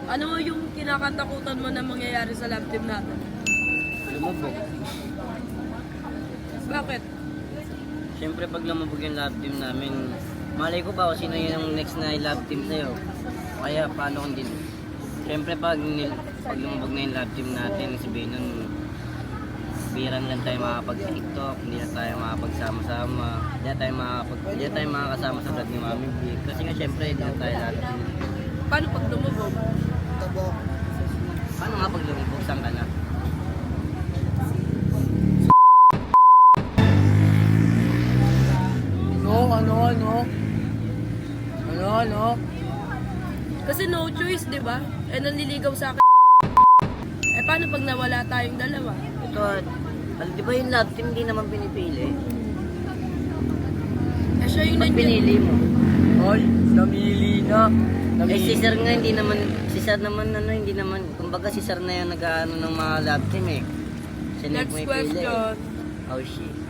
Ano yung kinakatakutan mo na mangyayari sa love team natin? Lumubog. Bakit? Siyempre pag lumubog yung love team namin, malay ko ba kung sino yung next na love team sa'yo. Kaya paano kung din. Siyempre pag lumubog na yung love team natin, sabihin nun, biran lang tayo makapag-tiktok, hindi na tayo makapagsama-sama, hindi na tayo makakasama sa vlog ni Mami B. Kasi nga siyempre, hindi na tayo love team. Paano pag lumubog? Paano nga pag lumubog? Saan ka na? Ano? Kasi no choice, di ba? Eh, nanliligaw sa akin. Eh, paano pag nawala tayong dalawa? Ito, di ba yung love team hindi naman pinipili? Eh, siya yung Pag pinili mo. Ay, namili na. Eh si Sir nga hindi naman, hindi naman, kumbaga si Sir na yung nag-ano ng mga love team eh. Siya na yung Next pumipili. question. Oh shit.